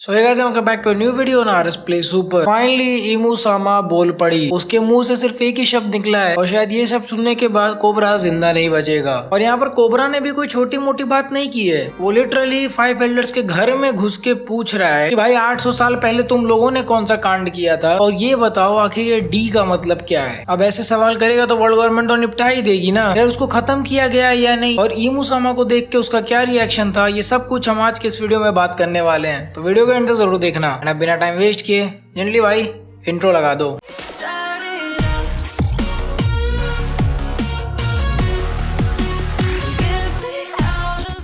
So hey guys, welcome back to new video on RS play super. Finally Imu sama बोल पड़ी। उसके मुंह से सिर्फ एक ही शब्द निकला है और शायद ये शब्द सुनने के बाद कोबरा जिंदा नहीं बचेगा। और यहाँ पर कोबरा ने भी कोई छोटी मोटी बात नहीं की है। वो लिटरली 5 एल्डर्स के घर में घुस के पूछ रहा है कि भाई 800 साल पहले तुम लोगों ने कौन सा कांड किया था और ये बताओ आखिर ये डी का मतलब क्या है। अब ऐसे सवाल करेगा तो वर्ल्ड गवर्नमेंट तो निपटा ही देगी ना, यार उसको खत्म किया गया या नहीं, और इमू सामा को देख के उसका क्या रिएक्शन था, ये सब कुछ हम आज के इस वीडियो में बात करने वाले हैं। तो वीडियो को एंड तक जरूर देखना। बिना टाइम वेस्ट किए जनरली भाई इंट्रो लगा दो।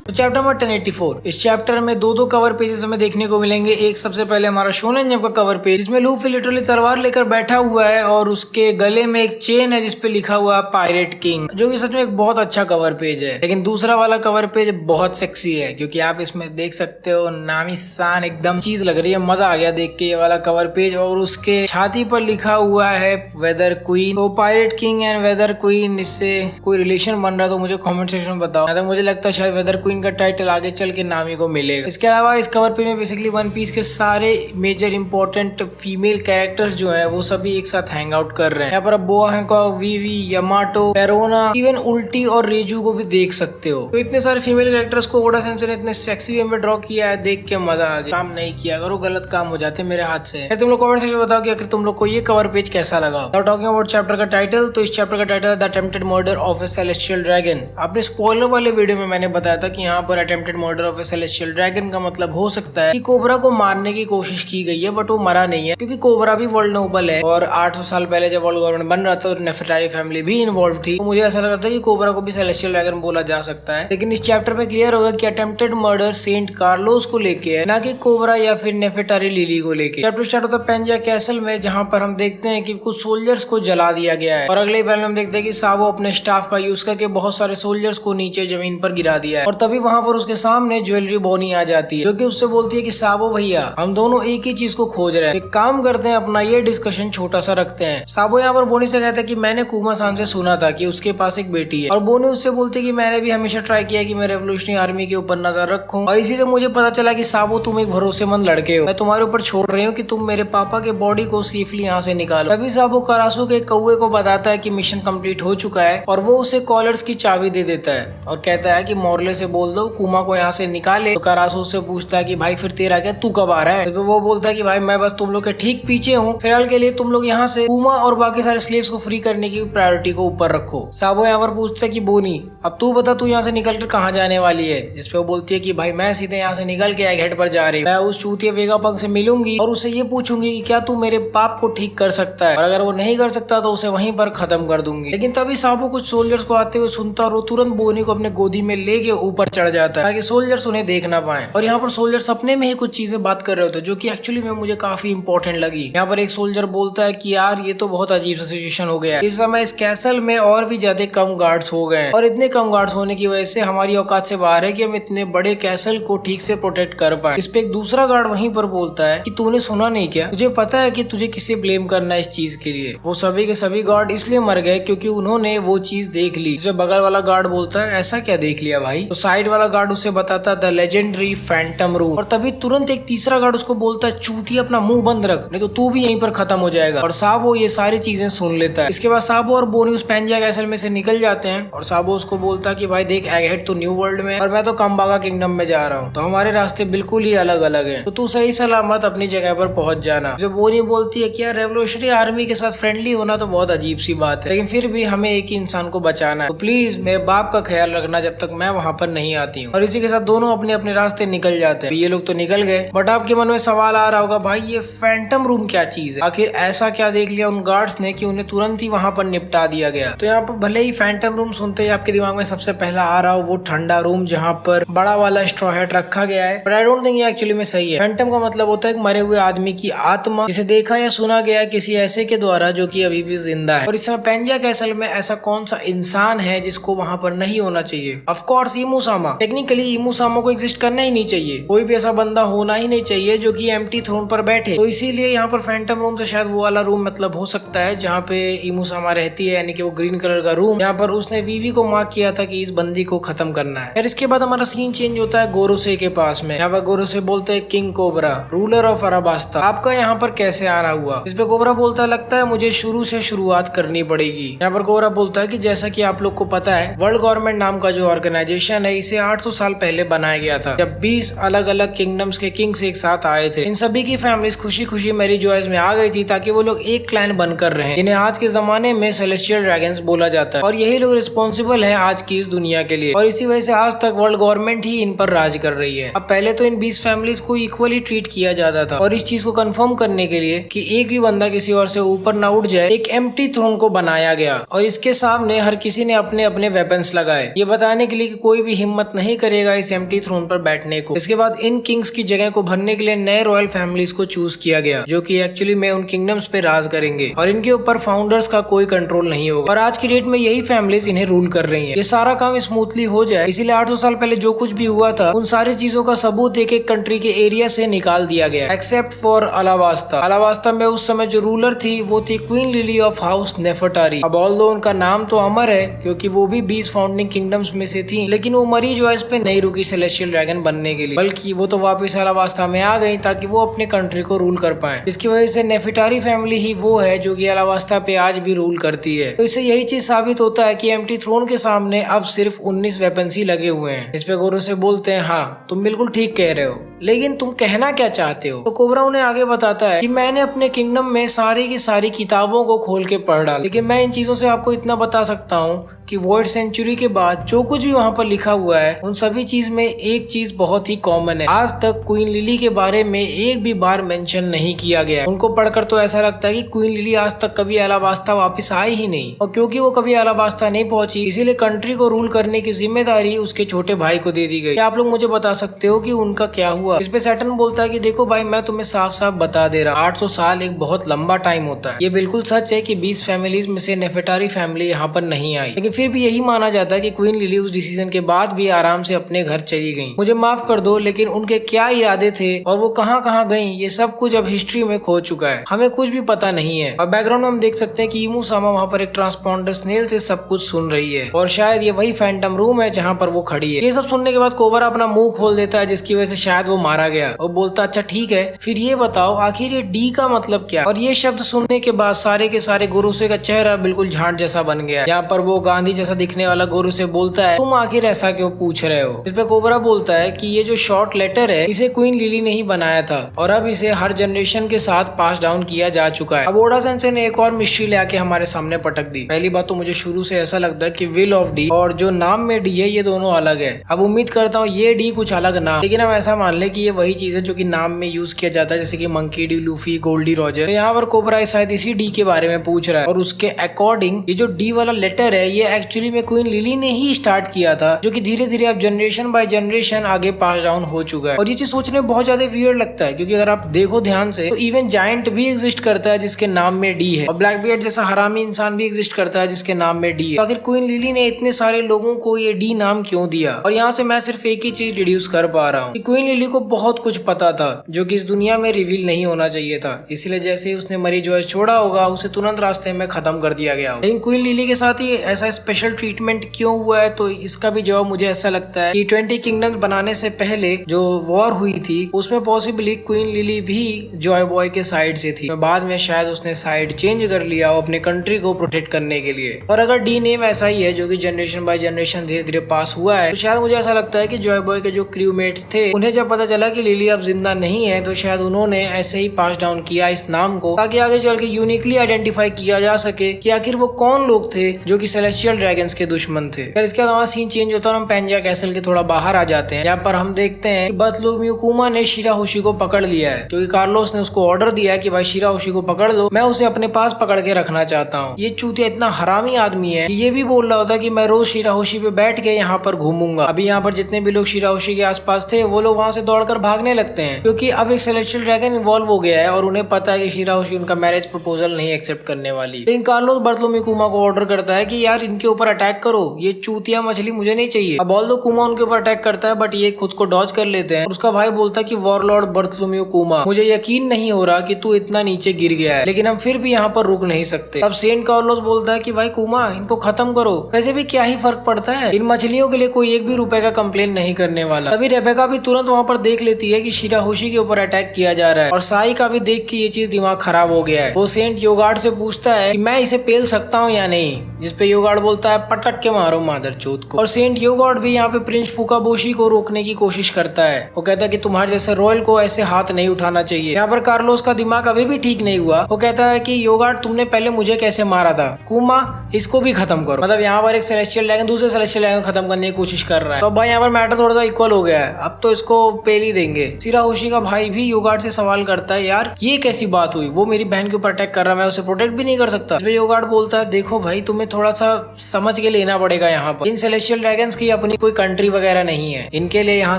Chapter number 1084। इस चैप्टर में दो कवर पेजेस हमें देखने को मिलेंगे। एक सबसे पहले हमारा शोनेन जंप का कवर पेज, जिसमें लूफी लिटरली तलवार लेकर बैठा हुआ है और उसके गले में एक चेन है जिसपे लिखा हुआ है पायरेट किंग, जो कि सच में एक बहुत अच्छा कवर पेज है। लेकिन दूसरा वाला कवर पेज बहुत सेक्सी है, क्योंकि आप इसमें देख सकते हो नामी सान एकदम चीज लग रही है। मजा आ गया देख के ये वाला कवर पेज। और उसके छाती पर लिखा हुआ है वेदर क्वीन। तो pirate king and weather queen, इससे कोई रिलेशन बन रहा है तो मुझे कॉमेंट सेक्शन में बताओ। तो मुझे लगता है शायद वेदर क्वीन का टाइटल आगे चल के नामी को मिलेगा। इसके अलावा इस कवर पेज में बेसिकली वन पीस के सारे मेजर इंपॉर्टेंट फीमेल कैरेक्टर्स जो हैं वो सभी एक साथ हैंग आउट कर रहे हैं। यहाँ पर आप बोआ हैंकॉक, वीवी, यमाटो, पेरोना, इवन उल्टी और रेजू को भी देख सकते हो। तो इतने सारे फीमेल कैरेक्टर्स को ओडा सेंसेई ने इतने सेक्सी वे में ड्रॉ किया है, देख के मजा आ गया। काम नहीं किया करो, गलत काम हो जाते मेरे हाथ से। तुम लोग कमेंट सेक्शन में बताओ कि अगर तुम लोग को ये कवर पेज कैसा लगा। नाउ टॉकिंग अबाउट चैप्टर का टाइटल, तो इस चैप्टर का टाइटल है the attempted murder of A celestial dragon. अपने स्पॉइलर वाले वीडियो में मैंने बताया था कि यहाँ पर attempted murder of A celestial dragon का मतलब हो सकता है कि कोबरा को मारने की कोशिश की गई है, बट वो मरा नहीं है, क्योंकि कोबरा भी वल्नरेबल है। और 800 साल पहले जब वर्ल्ड गवर्नमेंट बन रहा था तो नेफेटारी फैमिली भी इन्वॉल्व थी, तो मुझे ऐसा लग रहा था कि कोबरा को भी सेलेस्टियल ड्रैगन बोला जा सकता है। लेकिन इस चैप्टर में क्लियर होगा कि अटेम्प्टेड मर्डर सेंट कार्लोस को लेके है, ना कि कोबरा या फिर नेफेटारी लिली को लेके। चैप्टर स्टार्ट होता है पेंजा कैसल में, जहाँ पर हम देखते हैं कि कुछ सोल्जर्स को जला दिया गया है। और अगले पैनल में हम देखते हैं कि साबो अपने स्टाफ का यूज करके बहुत सारे सोल्जर्स को नीचे जमीन पर गिरा दिया है। और तभी वहां पर उसके सामने ज्वेलरी बोनी आ जाती है, जो कि उससे बोलती है कि साबो भैया, हम दोनों एक ही चीज को खोज रहे हैं, एक काम करते हैं, अपना ये डिस्कशन छोटा सा रखते हैं। साबो यहाँ पर बोनी से कहता है कि मैंने कुमा सान से सुना था कि उसके पास एक बेटी है, और बोनी उससे बोलती है कि मैंने भी हमेशा ट्राई किया कि मैं रेवोल्यूशनरी आर्मी के ऊपर नजर रखूं, और इसी से मुझे पता चला कि साबो तुम एक भरोसेमंद लड़के हो। मैं तुम्हारे ऊपर छोड़ रही हूँ कि तुम मेरे पापा के बॉडी को सेफली यहाँ से निकालो। तभी साबो करासू के कौवे को बताता है कि मिशन कंप्लीट हो चुका है, और वो उसे कॉलर्स की चाबी दे देता है और कहता है कि मोरले से बोल दो कुमा को यहाँ से निकाले। तो करासू उससे पूछता है कि भाई फिर तेरा क्या, तू कब आ रहा है। तो वो बोलता है कि भाई मैं बस तुम लोग के ठीक पीछे हूँ, फिलहाल के लिए तुम लोग यहाँ से कुमा और बाकी सारे स्लेव्स को फ्री करने की प्रायोरिटी को ऊपर रखो। साबो यहाँ पर पूछता है कि बोनी, अब तू बता तू यहाँ से निकल कर कहाँ जाने वाली है। जिसपे वो बोलती है कि भाई मैं सीधे यहाँ से निकल के एगहेड पर जा रही हूँ। मैं उस चूतिया वेगापंक से मिलूंगी और उससे ये पूछूंगी कि क्या तू मेरे पाप को ठीक कर सकता है, और अगर वो नहीं कर सकता तो उसे वहीं पर खत्म कर दूंगी। लेकिन तभी साबो कुछ सोल्जर्स को आते हुए सुनता और वो तुरंत बोनी को अपने गोदी में लेके ऊपर चढ़ जाता है ताकि सोल्जर्स उन्हें देख ना पाए। और यहाँ पर सोल्जर्स अपने में ही कुछ चीजें बात कर रहे होते हैं जो कि एक्चुअली में मुझे काफी इंपॉर्टेंट लगी। यहाँ पर एक सोल्जर बोलता है कि यार ये तो बहुत अजीब सा सिचुएशन हो गया है, इस समय इस कैसल में और भी ज्यादा कम गार्ड्स हो गए हैं, और इतने कम गार्ड्स होने की वजह से हमारी औकात से बाहर है कि हम इतने बड़े कैसल को ठीक से प्रोटेक्ट कर पाए। इस पे एक दूसरा गार्ड वहीं पर बोलता है कि तूने सुना नहीं क्या, तुझे पता है कि तुझे किसे ब्लेम करना है इस चीज के लिए। वो सभी के सभी गार्ड इसलिए मर गए क्योंकि उन्होंने वो चीज देख ली। इसमें बगल वाला गार्ड बोलता है ऐसा क्या देख लिया भाई। तो साइड वाला गार्ड उसे बताता द लेजेंडरी फैंटम रूम, और तभी तुरंत एक तीसरा गार्ड उसको बोलता है चूती अपना मुंह बंद रख, नहीं तो तू भी यहीं पर खत्म हो जाएगा। और साबो ये सारी चीजें सुन लेता है। इसके बाद साबो और बोनी उस पेंजा कैसल में से निकल जाते हैं, और साबो उसको बोलता है कि भाई देख एगहेड तो न्यू वर्ल्ड में और मैं तो कम्बागा किंगडम में जा रहा हूँ, तो हमारे रास्ते बिल्कुल ही अलग अलग हैं, तो तू सही सलामत अपनी जगह पर पहुंच जाना। जो बोनी बोलती है कि यार रेवोल्यूशनरी आर्मी के साथ फ्रेंडली होना तो बहुत अजीब सी बात है, लेकिन फिर भी हमें एक ही इंसान को बचाना है, तो प्लीज मेरे बाप का ख्याल रखना जब तक मैं वहां पर नहीं आती हूँ। और इसी के साथ दोनों अपने अपने रास्ते निकल जाते हैं। ये लोग तो निकल गए, बट आपके मन में सवाल आ रहा होगा भाई ये फैंटम रूम क्या चीज है, आखिर ऐसा क्या देख लिया उन गार्ड्स ने कि उन्हें तुरंत ही वहां पर निपटा दिया गया। तो यहाँ पर भले ही फैंटम रूम सुनते ही आपके दिमाग में सबसे पहला आ रहा हो वो ठंडा रूम जहाँ पर बड़ा वाला स्ट्रॉ हैट रखा गया है, बट आई डोंट थिंक ये एक्चुअली में सही है। फैंटम का मतलब होता है एक मरे हुए आदमी की आत्मा जिसे देखा या सुना गया किसी ऐसे के द्वारा जो कि अभी भी जिंदा है। और इस समय पेंजा कैसल में ऐसा कौन सा इंसान है जिसको वहां पर नहीं होना चाहिए? Of course emu Sama. Sama. Technically emu सामा को एग्जिस्ट करना ही नहीं चाहिए, कोई भी ऐसा बंदा होना ही नहीं चाहिए जो कि एम्प्टी थ्रोन पर बैठे। तो इसीलिए यहाँ पर फैंटम रूम से शायद वो वाला रूम मतलब हो सकता है जहाँ पे इमू सामा रहती है, यानी कि वो ग्रीन कलर का रूम, यहाँ पर उसने वीवी को मार्क किया था कि इस बंदी को खत्म करना है। फिर इसके बाद हमारा सीन चेंज होता है गोरोसे के पास में। यहाँ पर गोरोसे बोलते हैं किंग कोबरा, रूलर ऑफ अराबास्ता, आपका यहाँ पर कैसे आना हुआ? इस पे कोबरा बोलता है लगता है मुझे शुरू से शुरुआत करनी पड़ेगी। यहाँ पर कोबरा बोलता है कि जैसा कि आप लोग को पता है, वर्ल्ड गवर्नमेंट नाम का जो ऑर्गेनाइजेशन है इसे 800 साल पहले बनाया गया था, जब 20 अलग अलग किंगडम्स के किंग्स एक साथ आए थे। इन सभी की फैमिलीज खुशी खुशी मैरी जॉयज में आ गई थी ताकि वो लोग एक क्लैन बनकर रहे, जिन्हें आज के जमाने में सेलेस्टियल ड्रैगन्स बोला जाता है, और यही लोग रिस्पॉन्सिबल है आज की इस दुनिया के लिए, और इसी वजह से आज तक वर्ल्ड गवर्नमेंट ही इन पर राज कर रही है। अब पहले तो इन 20 फैमिलीज को इक्वली ट्रीट किया जाता था, और इस चीज को कंफर्म करने के लिए कि एक भी बंदा किसी और से ऊपर ना उठ जाए, एक एम्प्टी थ्रोन को बनाया गया, और इसके सामने हर किसी ने अपने अपने वेपन्स लगाए, ये बताने के लिए कि कोई भी हिम्मत नहीं करेगा इस एम्प्टी थ्रोन पर बैठने को। इसके बाद इन किंग्स की जगह को भरने के लिए नए रॉयल फैमिलीज को चूज किया गया, जो कि एक्चुअली में उन किंगडम्स पे राज करेंगे, और इनके ऊपर फाउंडर्स का कोई कंट्रोल नहीं होगा, और आज की डेट में यही फैमिलीज इन्हें रूल कर रही है। ये सारा काम स्मूथली हो जाए, इसीलिए 800 साल पहले जो कुछ भी हुआ था उन सारी चीजों का सबूत एक एक कंट्री के एरिया से निकाल दिया गया, एक्सेप्ट फॉर अलाबास्ता। अलाबास्ता में उस समय जो रूलर थी वो थी क्वीन लिली ऑफ हाउस नेफरटारी। अब ऑल्दो उनका नाम तो अमर है क्योंकि वो भी 20 फाउंडिंग किंगडम्स में से थी, लेकिन वो मरी जॉयस पे नहीं रुकी सेलेस्टियल ड्रैगन बनने के लिए, बल्कि वो तो वापस अलाबास्ता में आ गई ताकि वो अपने कंट्री को रूल कर पाए। इसकी वजह से नेफिटारी फैमिली ही वो है जो कि अलाबास्ता पे आज भी रूल करती है। तो इससे यही चीज साबित होता है कि एम्प्टी थ्रोन के सामने अब सिर्फ 19 वेपन्स ही लगे हुए हैं। इस पे गोरो से बोलते हैं हाँ तुम बिल्कुल ठीक कह रहे हो, लेकिन तुम कहना क्या चाहते हो? तो कोबरा उन्हें आगे बताता है कि मैंने अपने किंगडम में सारी की सारी किताबों को खोल के पढ़ डाला, लेकिन मैं इन चीजों से आपको इतना बता सकता हूँ कि वॉइड सेंचुरी के बाद जो कुछ भी वहाँ पर लिखा हुआ है उन सभी चीज में एक चीज बहुत ही कॉमन है। आज तक क्वीन लिली के बारे में एक भी बार मेंशन नहीं किया गया। उनको पढ़कर तो ऐसा लगता है कि क्वीन लिली आज तक कभी अलाबास्ता वापस आई ही नहीं, और क्योंकि वो कभी अलाबास्ता नहीं पहुंची इसीलिए कंट्री को रूल करने की जिम्मेदारी उसके छोटे भाई को दे दी गई। क्या आप लोग मुझे बता सकते हो कि उनका क्या हुआ? इस पे सैटर्न बोलता है कि देखो भाई मैं तुम्हें साफ साफ बता दे रहा, 800 साल एक बहुत लंबा टाइम होता है। ये बिल्कुल सच है कि 20 फैमिलीज में से नेफेटारी फैमिली यहाँ पर नहीं आई, लेकिन फिर भी यही माना जाता है कि क्वीन लिली उस डिसीजन के बाद भी आराम से अपने घर चली गई। मुझे माफ कर दो, लेकिन उनके क्या इरादे थे और वो कहाँ कहाँ गई ये सब कुछ अब हिस्ट्री में खो चुका है, हमें कुछ भी पता नहीं है। और बैकग्राउंड में हम देख सकते हैं कि इमू सामा वहाँ पर एक ट्रांसपॉन्डर स्नेल से सब कुछ सुन रही है, और शायद ये वही फैंटम रूम है जहाँ पर वो खड़ी है। ये सब सुनने के बाद कोबरा अपना मुंह खोल देता है, जिसकी वजह से शायद वो मारा गया, और बोलता अच्छा ठीक है फिर ये बताओ आखिर ये डी का मतलब क्या? और ये शब्द सुनने के बाद सारे के सारे गोरोसे का चेहरा बिल्कुल झांट जैसा बन गया। यहाँ पर वो गांधी जैसा दिखने वाला गोरू से बोलता है तुम आखिर ऐसा क्यों पूछ रहे हो? इस पे कोबरा बोलता है कि ये जो शॉर्ट लेटर है इसे क्वीन लिली ने ही बनाया था, और अब इसे हर जनरेशन के साथ पास डाउन किया जा चुका है। अब ओडा सेंसे ने एक और मिस्ट्री ले आके हमारे सामने पटक दी। पहली बात तो मुझे शुरू से ऐसा लगता है कि विल ऑफ डी और जो नाम में डी है ये दोनों अलग है। अब उम्मीद करता हूँ ये डी कुछ अलग ना, लेकिन हम ऐसा मान ले कि ये वही चीज है जो कि नाम में यूज किया जाता है, जैसे कि Monkey D, Luffy, Gol D Roger. तो यहाँ पर कोबरा शायद इसी डी के बारे में पूछ रहा है, और उसके अकॉर्डिंग ये जो डी वाला लेटर है ये एक्चुअली में क्वीन लिली ने ही स्टार्ट किया था, जो कि धीरे धीरे अब जनरेशन बाय जनरेशन आगे पास डाउन हो चुका है। और ये चीज सोचने में बहुत ज्यादा वियर्ड लगता है, क्योंकि अगर आप देखो ध्यान से तो इवन जायंट भी एग्जिस्ट करता है जिसके नाम में डी है, और ब्लैक बियर्ड जैसा हरामी इंसान भी एग्जिस्ट करता है जिसके नाम में डी है। तो आखिर क्वीन लिली ने इतने सारे लोगों को ये डी नाम क्यों दिया? और यहाँ से मैं सिर्फ एक ही चीज डिड्यूस कर पा रहा हूँ कि क्वीन लिली को बहुत कुछ पता था जो कि इस दुनिया में रिवील नहीं होना चाहिए था, इसलिए जैसे ही उसने मरी जॉयस छोड़ा होगा उसे तुरंत रास्ते में खत्म कर दिया गया। लेकिन क्वीन लिली के साथ ही ऐसा स्पेशल ट्रीटमेंट क्यों हुआ है, तो इसका भी जवाब मुझे ऐसा लगता है कि 20 किंगडम्स बनाने से पहले जो वॉर हुई थी उसमें पॉसिबली क्वीन लिली भी जॉय बॉय के साइड से थी, बाद में शायद उसने साइड चेंज कर लिया अपने कंट्री को प्रोटेक्ट करने के लिए। और अगर डी नेम ऐसा ही है जो कि जनरेशन बाय जनरेशन धीरे धीरे पास हुआ है, तो शायद मुझे ऐसा लगता है कि जॉय बॉय के जो क्रूमेट्स थे उन्हें जब पता चला कि लिली अब जिंदा नहीं है, तो शायद उन्होंने ऐसे ही पास डाउन किया इस नाम को, ताकि आगे चल के यूनिकली आइडेंटिफाई किया जा सके कि आखिर वो कौन लोग थे जो कि सेलेस्टियल ड्रैगन्स के दुश्मन थे। फिर इसके बाद हमारा सीन चेंज होता है, हम पेंजिया कैसल के थोड़ा बाहर आ जाते हैं। यहाँ पर हम देखते हैं कि बतलूम्यूकुमा ने शिराहोशी को पकड़ लिया है, क्योंकि कार्लोस ने उसको ऑर्डर दिया है कि भाई शिराहोशी को पकड़ लो, मैं उसे अपने पास पकड़ के रखना चाहता हूँ। ये चूतिया इतना हरामी आदमी है, ये भी बोल रहा होता कि मैं रोज शिराहोशी पे बैठ के यहाँ पर घूमूंगा। अभी यहाँ पर जितने भी लोग शिराहोशी के आसपास थे वो लोग वहाँ से दौड़ दौड़कर भागने लगते हैं क्योंकि अब एक सेलेस्टियल ड्रैगन इन्वॉल्व हो गया है और उन्हें पता है कि शिराहोशी उनका मैरिज प्रपोजल नहीं एक्सेप्ट करने वाली। लेकिन कार्लोस बार्थोलोम्यू कुमा को ऑर्डर करता है कि यार इनके ऊपर अटैक करो, ये चूतिया मछली मुझे नहीं चाहिए। अब ऑल्दो कुमा उनके ऊपर अटैक करता है बट ये खुद को डॉज कर लेते हैं। उसका भाई बोलता है कि वॉरलॉर्ड बार्थोलोम्यू कुमा, मुझे यकीन नहीं हो रहा कि तू इतना नीचे गिर गया है, लेकिन हम फिर भी यहाँ पर रुक नहीं सकते। अब सेंट कार्लोस बोलता है कि भाई कुमा इनको खत्म करो, वैसे भी क्या ही फर्क पड़ता है, इन मछलियों के लिए कोई एक भी रुपए का कंप्लेन नहीं करने वाला। तभी रेबेका भी तुरंत वहाँ पर देख लेती है कि शिराहोशी के ऊपर अटैक किया जा रहा है और साई का भी देख के ये चीज दिमाग खराब हो गया है। वो सेंट योगार्ड से पूछता है कि मैं इसे पेल सकता हूँ या नहीं, जिसपे योगार्ड बोलता है पटक के मारो मादरचोद को। और सेंट योगार्ड भी यहाँ पे प्रिंस फुकाबोशी को रोकने की कोशिश करता है। वो कहता है कि तुम्हारे जैसे रॉयल को ऐसे हाथ नहीं उठाना चाहिए। यहाँ पर कार्लोस का दिमाग अभी भी ठीक नहीं हुआ। वो कहता है कि योगार्ड तुमने पहले मुझे कैसे मारा था, कुमा इसको भी खत्म करो। मतलब यहाँ पर एक सेलेस्टियल ड्रैगन दूसरे सेलेस्टियल ड्रैगन को खत्म करने की कोशिश कर रहा है। तो भाई यहाँ पर मैटर थोड़ा सा इक्वल हो गया है, अब तो इसको पेल ही देंगे। शिराहोशी का भाई भी योगार्ड से सवाल करता है यार ये कैसी बात हुई, वो मेरी बहन के ऊपर अटैक कर रहा है, मैं उसे प्रोटेक्ट भी नहीं कर सकता। इसमें योगार्ड बोलता है देखो भाई तुम्हें थोड़ा सा समझ के लेना पड़ेगा, यहाँ पर इन सेलेस्टियल ड्रैगन्स की अपनी कोई कंट्री वगैरह नहीं है, इनके लिए यहाँ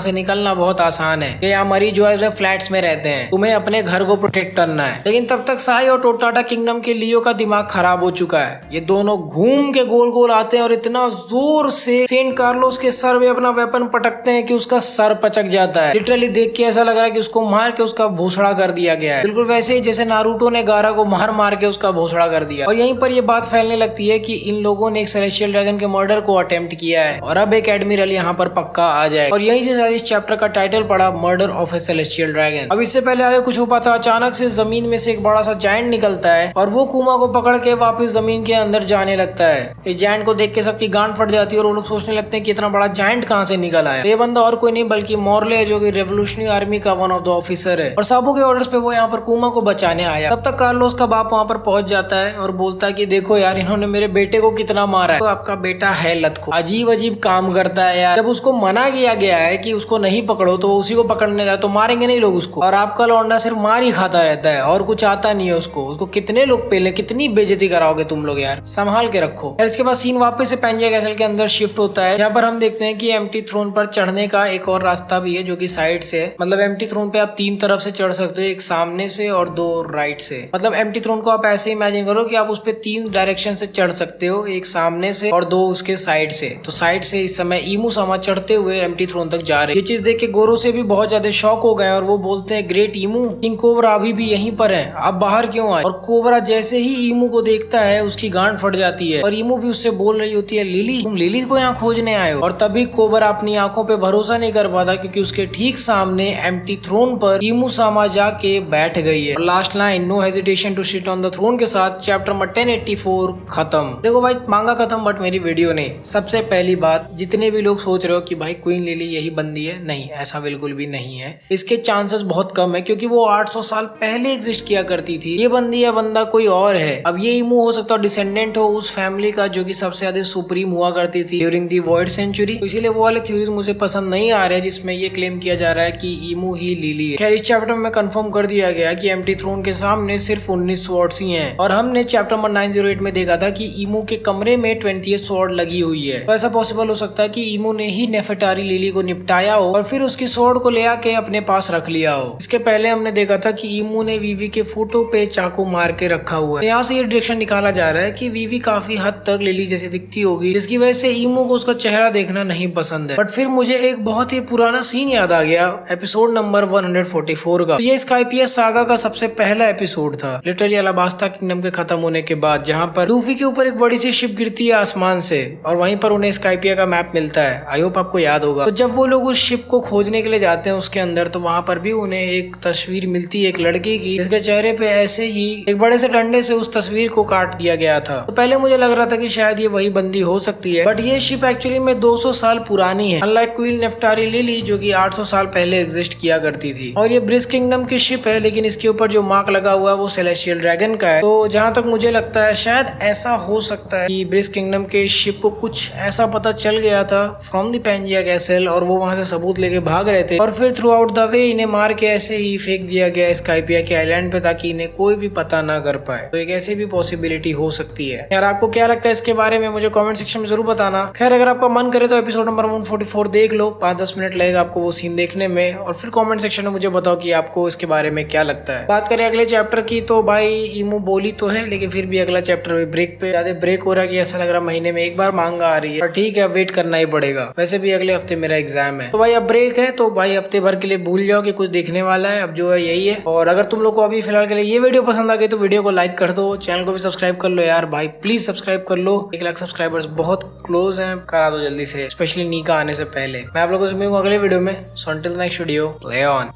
से निकलना बहुत आसान है। ये यहाँ मरीज जो है फ्लैट्स में रहते हैं, तुम्हें अपने घर को प्रोटेक्ट करना है। लेकिन तब तक साई और टोटाटा किंगडम के लियो का दिमाग खराब हो चुका है। ये दोनों घूम के गोल गोल आते हैं और इतना जोर से सेंट कार्लोस के सर में अपना वेपन पटकते हैं कि उसका सर पचक जाता है। लिटरली देख के ऐसा लग रहा है कि उसको मार के उसका भोसड़ा कर दिया गया है, बिल्कुल वैसे ही जैसे नारुतो ने गारा को मार मार के उसका भोसड़ा कर दिया। और यहीं पर ये बात फैलने लगती है कि इन लोगों ने एक सेलेस्टियल ड्रैगन के मर्डर को अटेम्प्ट किया है और अब एक एडमिरल यहाँ पर पक्का आ जाए। और यहीं से शायद इस चैप्टर का टाइटल पड़ा murder of A celestial dragon. अब इससे पहले आगे कुछ हो पाता, अचानक से जमीन में से एक बड़ा सा जायंट निकलता है और वो कुमा को पकड़ के वापस जमीन के अंदर जाने लगता है। इस जायंट को देख के सबकी गांड फट जाती है और वो लोग सोचने लगते हैं कि इतना बड़ा जायंट कहाँ से निकल आया। ये बंदा और कोई नहीं बल्कि मॉर्ले है, जो कि रेवोल्यूशनरी आर्मी का वन ऑफ द ऑफिसर है और साबू के ऑर्डर्स पे वो यहाँ पर कुमा को बचाने आया। तब तक कार्लोस का बाप वहाँ पर पहुंच जाता है और बोलता है कि देखो यार इन्होंने मेरे बेटे को कितना मारा है। तो आपका बेटा है लतखोर, अजीब अजीब काम करता है यार। जब उसको मना किया गया है कि उसको नहीं पकड़ो तो उसी को पकड़ने जाए तो मारेंगे नहीं लोग उसको, और आपका लौंडा सिर्फ मार ही खाता रहता है और कुछ आता नहीं है उसको कितने लोग पेले, कितनी बेइज्जती कराओगे तुम लोग यार, संभाल के रखो। और इसके बाद सीन वापस से पैंजिया कैसल के अंदर शिफ्ट होता है। यहाँ पर हम देखते हैं कि एम्प्टी थ्रोन पर चढ़ने का एक और रास्ता भी है जो कि साइड से, मतलब एम्प्टी थ्रोन पे आप 3 तरफ से चढ़ सकते हो, एक सामने से और 2 राइट से। मतलब एम्प्टी थ्रोन को आप ऐसे इमेजिन करो कि आप उस पे 3 डायरेक्शन से चढ़ सकते हो, एक सामने से और 2 उसके साइड से। तो साइड से इस समय ईमू सामा चढ़ते हुए एम्प्टी थ्रोन तक जा रहे हैं। ये चीज देख के गोरो से भी बहुत ज्यादा शॉक हो गए और वो बोलते हैं ग्रेट ईमू, किंग कोबरा अभी भी यहीं पर है, आप बाहर क्यों आए। और कोबरा जैसे ही ईमू को देखता है उसकी गांड फट जाती है और ईमू भी उससे बोल रही होती है लिली, तुम लिली को यहाँ खोजने आए हो। और तभी कोबरा अपनी आंखों पे भरोसा नहीं कर पाता क्योंकि उसके ठीक सामने एम्प्टी थ्रोन पर ईमू सामा जाके बैठ गई है। Last line no hesitation to sit on the throne के साथ चैप्टर नंबर 1084 खत्म। देखो भाई मांगा खत्म बट मेरी वीडियो नहीं। सबसे पहली बात, जितने भी लोग सोच रहे हो कि भाई क्वीन लिली यही बंदी है, नहीं ऐसा बिल्कुल भी नहीं है। इसके चांसेस बहुत कम है क्योंकि वो 800 साल पहले एग्जिस्ट किया करती थी। ये बंदी या बंदा कोई और है। अब ये ईमू हो सकता है डिसेंडेंट हो उस फैमिली का जो कि सबसे ज्यादा सुप्रीम हुआ करती थी ड्यूरिंग दी वॉइड सेंचुरी। तो इसीलिए वो वाले थ्योरीज मुझे पसंद नहीं आ रहे जिसमें ये क्लेम किया जा रहा है कि ईमू ही लिली है। खैर इस चैप्टर में कंफर्म कर दिया गया कि एम्प्टी थ्रोन के सामने सिर्फ 19 स्वॉर्ड्स ही हैं और हमने चैप्टर नंबर 908 में देखा था कि ईमू के कमरे में 20th स्वॉर्ड लगी हुई है। तो ऐसा पॉसिबल हो सकता है कि ईमू ने ही नेफेटारी लिली को निपटाया हो और फिर उसकी स्वॉर्ड को ले आके अपने पास रख लिया हो। इसके पहले हमने देखा था कि ईमू ने वीवी के फोटो पे चाकू मार के रखा हुआ है। यहाँ से ये डिरेक्शन निकाला जा रहा है कि वीवी काफी हद तक लिली जैसी दिखती होगी जिसकी वजह से ईमू को उसका चेहरा देखना नहीं पसंद है। बट फिर मुझे एक बहुत ही पुराना सीन याद आ गया एपिसोड नंबर 144 का। तो ये स्काइपियस सागा का सबसे पहला एपिसोड था लिटरली अलाबास्ता किंगडम के खत्म होने के बाद, जहाँ पर लूफी के ऊपर एक बड़ी सी शिप गिरती है आसमान से और वहीं पर उन्हें स्काइपिया का मैप मिलता है। आई होप आपको याद होगा। तो जब वो लोग उस शिप को खोजने के लिए जाते हैं उसके अंदर, तो वहाँ पर भी उन्हें एक तस्वीर मिलती है एक लड़की की जिसके चेहरे पे ऐसे ही एक बड़े से डंडे से उस तस्वीर को काट दिया गया था। तो पहले मुझे लग रहा था कि शायद ये वही बंदी हो सकती है, बट ये शिप एक्चुअली में 200 साल पुरानी है, अनलाइक क्वीन नेफेटारी लिली जो कि 800 साल पहले एग्जिस्ट किया करती थी। और ये ब्रिज किंगडम की शिप है लेकिन इसके ऊपर जो मार्क लगा हुआ है वो सेलेस्टियल ड्रैगन का है। तो जहाँ तक मुझे लगता है शायद ऐसा हो सकता है कि ब्रिज किंगडम के शिप को कुछ ऐसा पता चल गया था फ्रॉम द पैंजिया कैसल और वो वहां से सबूत लेके भाग रहे थे और फिर थ्रू आउट द वे इन्हें मार के ऐसे ही फेंक दिया गया स्काइपिया के आइलैंड पे ताकि इन्हें कोई भी पता ना कर पाए। तो एक ऐसी भी पॉसिबिलिटी हो सकती है। यार आपको क्या लगता है इसके बारे में मुझे कमेंट सेक्शन में जरूर बताना। खैर अगर आपका मन करे तो एपिसोड नंबर 144 देख लो, 5-10 मिनट लगेगा आपको वो सीन देखने में, और फिर कमेंट सेक्शन में मुझे बताओ कि आपको इसके बारे में क्या लगता है। बात करें अगले चैप्टर की तो भाई ईमू बोली तो है, लेकिन फिर भी अगला चैप्टर ब्रेक पे ज्यादा ब्रेक हो रहा है कि ऐसा लग रहा महीने में एक बार मांगा आ रही है, और ठीक है वेट करना ही पड़ेगा। वैसे भी अगले हफ्ते मेरा एग्जाम है, तो भाई अब ब्रेक है तो भाई हफ्ते भर के लिए भूल जाओ कि कुछ देखने वाला है, अब जो है यही है। और अगर तुम लोग को अभी फिलहाल के लिए ये वीडियो पसंद आ गई तो वीडियो को लाइक कर दो, चैनल को भी सब्सक्राइब कर लो यार भाई, प्लीज सब्सक्राइब कर लो। 1 लाख सब्सक्राइबर्स बहुत क्लोज हैं, करा दो जल्दी से, स्पेशली नीका आने से पहले। मैं आप लोगों से मिलूंगा अगले वीडियो में। So until next video, play on.